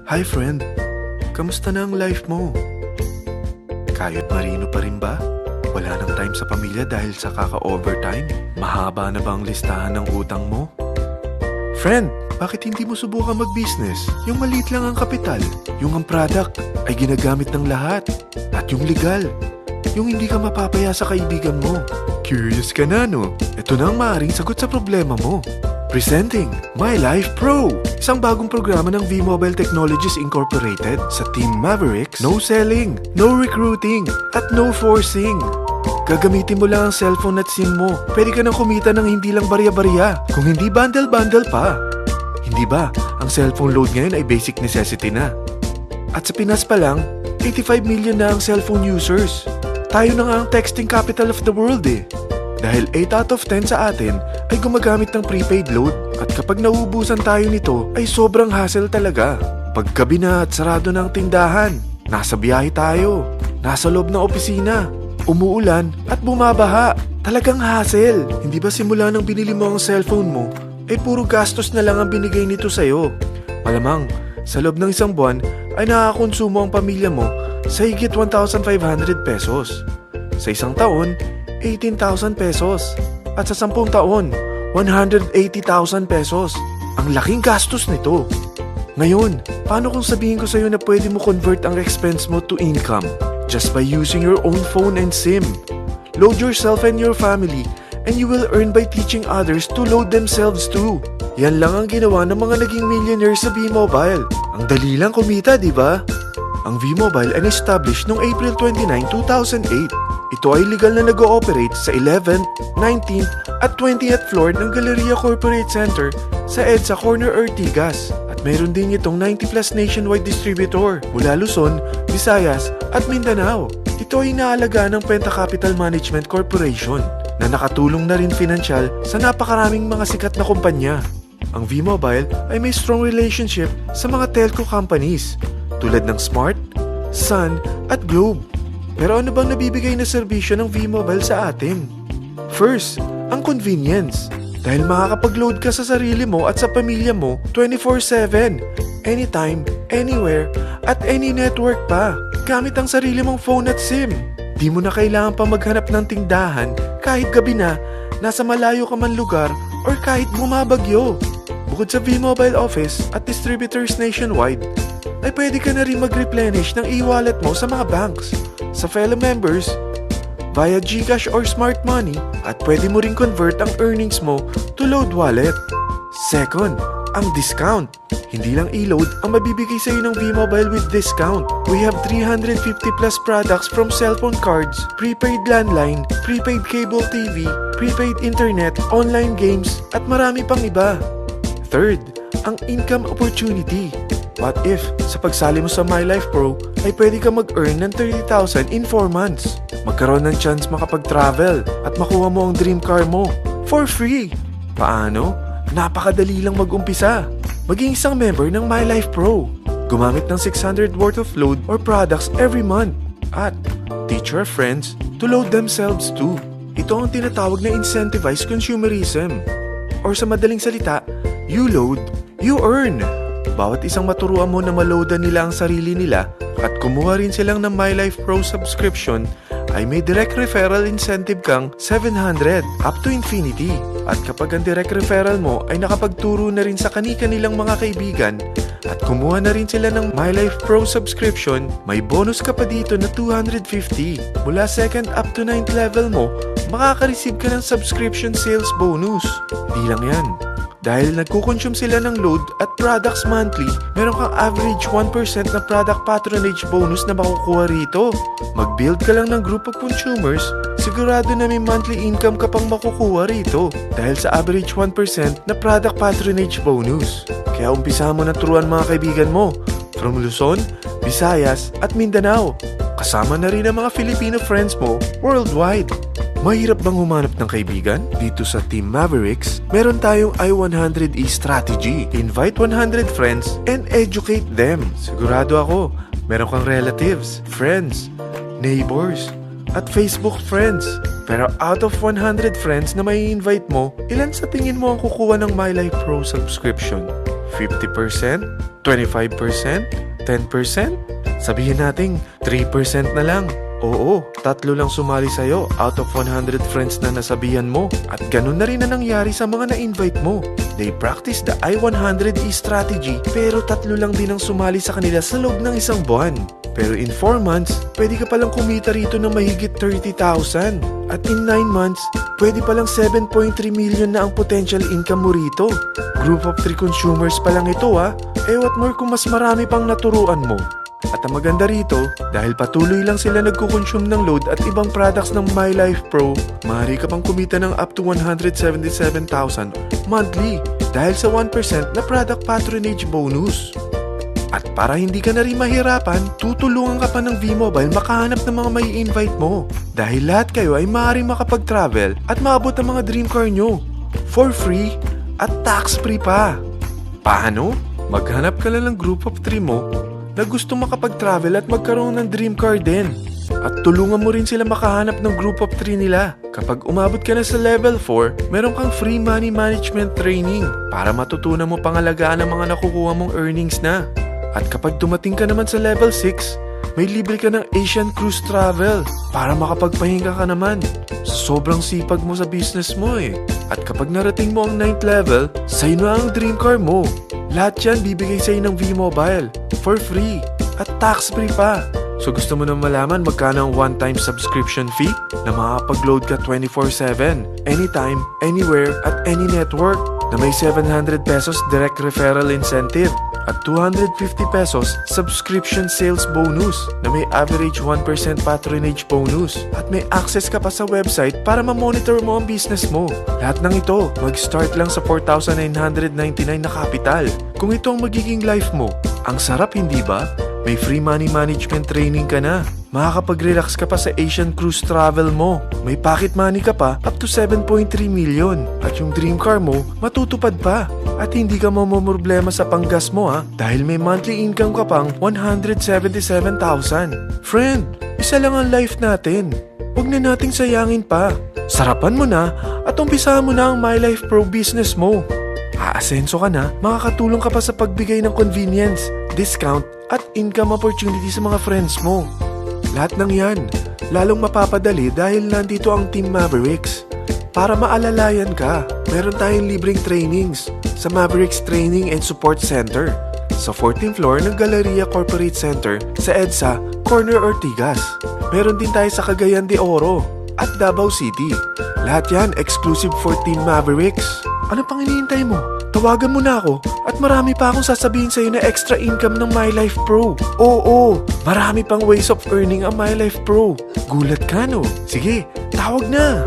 Hi friend, kamusta na ang life mo? Kayod marino pa rin ba? Wala nang time sa pamilya dahil sa kaka-overtime? Mahaba na ba ang listahan ng utang mo? Friend, bakit hindi mo subukan mag-business? Yung maliit lang ang kapital, yung ang product ay ginagamit ng lahat, at yung legal, yung hindi ka mapapaya sa kaibigan mo. Curious ka na, no? Ito na ang maaaring sagot sa problema mo. Presenting My Life Pro, isang bagong programa ng V-Mobile Technologies Incorporated. Sa Team Mavericks, no selling, no recruiting, at no forcing. Gagamitin mo lang ang cellphone at SIM mo. Pwede ka nang kumita ng hindi lang barya-barya, kung hindi bundle-bundle pa. Hindi ba, ang cellphone load ngayon ay basic necessity na. At sa Pinas pa lang, 85 million na ang cellphone users. Tayo na nga ang texting capital of the world eh. Dahil 8 out of 10 sa atin ay gumagamit ng prepaid load, at kapag nauubusan tayo nito ay sobrang hassle talaga. Paggabi na at sarado ng tindahan, nasa biyahe tayo, nasa loob ng opisina, umuulan at bumabaha. Talagang hassle. Hindi ba simula nang binili mo ang cellphone mo ay puro gastos na lang ang binigay nito sa'yo? Malamang sa loob ng isang buwan ay nakakakonsumo ang pamilya mo sa higit 1,500 pesos. Sa isang taon, 18,000 pesos. At sa 10 taon, 180,000 pesos. Ang laking gastos nito. Ngayon, paano kung sabihin ko sa'yo na pwede mo convert ang expense mo to income just by using your own phone and SIM? Load yourself and your family, and you will earn by teaching others to load themselves too. Yan lang ang ginawa ng mga naging millionaires sa V-Mobile. Ang dali lang kumita, di ba? Ang V-Mobile ay established noong April 29, 2008. Ito ay legal na nag-ooperate sa 11th, 19th at 20th floor ng Galleria Corporate Center sa EDSA Corner Ortigas. At meron din itong 90+ nationwide distributor mula Luzon, Visayas at Mindanao. Ito ay inaalagaan ng Penta Capital Management Corporation na nakatulong na rin pinansyal sa napakaraming mga sikat na kumpanya. Ang V-Mobile ay may strong relationship sa mga telco companies tulad ng Smart, Sun at Globe. Pero ano bang nabibigay na serbisyo ng V-Mobile sa atin? First, ang convenience. Dahil makakapag-load ka sa sarili mo at sa pamilya mo 24/7, anytime, anywhere, at any network pa. Gamit ang sarili mong phone at SIM. Di mo na kailangan pa maghanap ng tindahan kahit gabi na, nasa malayo ka man lugar, or kahit bumabagyo. Bukod sa V-Mobile office at distributors nationwide, ay pwede ka na rin mag-replenish ng e-wallet mo sa mga banks, sa fellow members, via GCash or Smart Money, at pwede mo rin convert ang earnings mo to load wallet. Second, ang discount. Hindi lang e-load ang mabibigay sa iyo ng V-Mobile with discount. We have 350+ products from cellphone cards, prepaid landline, prepaid cable TV, prepaid internet, online games, at marami pang iba. Third, ang income opportunity. What if, sa pagsali mo sa My Life Pro, ay pwede ka mag-earn ng 30,000 in 4 months? Magkaroon ng chance makapag-travel at makuha mo ang dream car mo for free. Paano? Napakadali lang mag-umpisa. Maging isang member ng My Life Pro. Gumamit ng 600 worth of load or products every month. At teach your friends to load themselves too. Ito ang tinatawag na incentivized consumerism. Or sa madaling salita, you load, you earn. Bawat isang maturuan mo na maloadan nila ang sarili nila at kumuha rin silang ng My Life Pro subscription, ay may direct referral incentive kang 700 up to infinity. At kapag ang direct referral mo ay nakapagturo na rin sa kani-kanilang mga kaibigan at kumuha na rin sila ng My Life Pro subscription, may bonus ka pa dito na 250. Mula 2nd up to 9th level mo, makaka-receive ka ng subscription sales bonus. Di lang yan. Dahil nagkukonsume sila ng load at products monthly, meron kang average 1% na product patronage bonus na makukuha rito. Mag-build ka lang ng group of consumers, sigurado na may monthly income ka pang makukuha rito dahil sa average 1% na product patronage bonus. Kaya umpisa mo na turuan mga kaibigan mo from Luzon, Visayas at Mindanao. Kasama na rin ang mga Filipino friends mo worldwide. Mahirap bang humanap ng kaibigan? Dito sa Team Mavericks, meron tayong I100E strategy. Invite 100 friends and educate them. Sigurado ako, meron kang relatives, friends, neighbors, at Facebook friends. Pero out of 100 friends na may invite mo, ilan sa tingin mo ang kukuha ng My Life Pro subscription? 50%? 25%? 10%? Sabihin nating 3% na lang. Oo, 3 lang sumali sa'yo out of 100 friends na nasabihan mo. At ganun na rin na nangyari sa mga na-invite mo. They practice the I-100E strategy pero 3 lang din ang sumali sa kanila sa loob ng isang buwan. Pero in 4 months, pwede ka palang kumita rito ng mahigit 30,000. At in 9 months, pwede palang 7.3 million na ang potential income mo rito. Group of 3 consumers pa lang ito what more kung mas marami pang naturuan mo. At ang maganda rito, dahil patuloy lang sila nagkukonsume ng load at ibang products ng My Life Pro, maaari ka pang kumita ng up to 177,000 monthly dahil sa 1% na product patronage bonus. At para hindi ka na rin mahirapan, tutulungan ka pa ng V-Mobile makahanap ng mga may invite mo. Dahil lahat kayo ay maaaring makapag-travel at maabot ang mga dream car nyo. For free at tax-free pa. Paano? Maghanap ka lang ng group of 3 mo na gusto makapag-travel at magkaroon ng dream car din. At tulungan mo rin sila makahanap ng group of 3 nila. Kapag umabot ka na sa level 4, meron kang free money management training para matutunan mo pangalagaan ang mga nakukuha mong earnings na. At kapag dumating ka naman sa level 6, may libre ka ng Asian Cruise Travel para makapagpahinga ka naman. Sobrang sipag mo sa business mo At kapag narating mo ang 9th level, sa'yo na ang dream car mo. Lahat yan bibigay sa'yo ng V-Mobile for free at tax-free pa. So gusto mo na malaman magkano ang one-time subscription fee na makakapag-load ka 24/7, anytime, anywhere, at any network na may 700 pesos direct referral incentive at 250 pesos subscription sales bonus na may average 1% patronage bonus at may access ka pa sa website para ma-monitor mo ang business mo. Lahat ng ito mag-start lang sa 4,999 na capital. Kung ito ang magiging life mo, ang sarap hindi ba? May free money management training ka na. Makakapag-relax ka pa sa Asian Cruise Travel mo. May pocket money ka pa up to 7.3 million. At yung dream car mo, matutupad pa. At hindi ka mamomroblema sa panggas mo dahil may monthly income ka pang 177,000. Friend, isa lang ang life natin. Huwag na nating sayangin pa. Sarapan mo na at umpisahan mo na ang My Life Pro business mo. Aasenso ka na, makakatulong ka pa sa pagbigay ng convenience, discount, at income opportunity sa mga friends mo. Lahat ng yan, lalong mapapadali dahil nandito ang Team Mavericks. Para maalalayan ka, meron tayong libreng trainings sa Mavericks Training and Support Center sa 14th floor ng Galleria Corporate Center sa EDSA, Corner Ortigas. Meron din tayo sa Cagayan de Oro at Davao City. Lahat yan exclusive for Team Mavericks. Ano pang hinihintay mo? Tawagan mo na ako at marami pa akong sasabihin sa'yo na extra income ng My Life Pro. Oo, marami pang ways of earning ang My Life Pro. Gulat ka no? Sige, tawag na!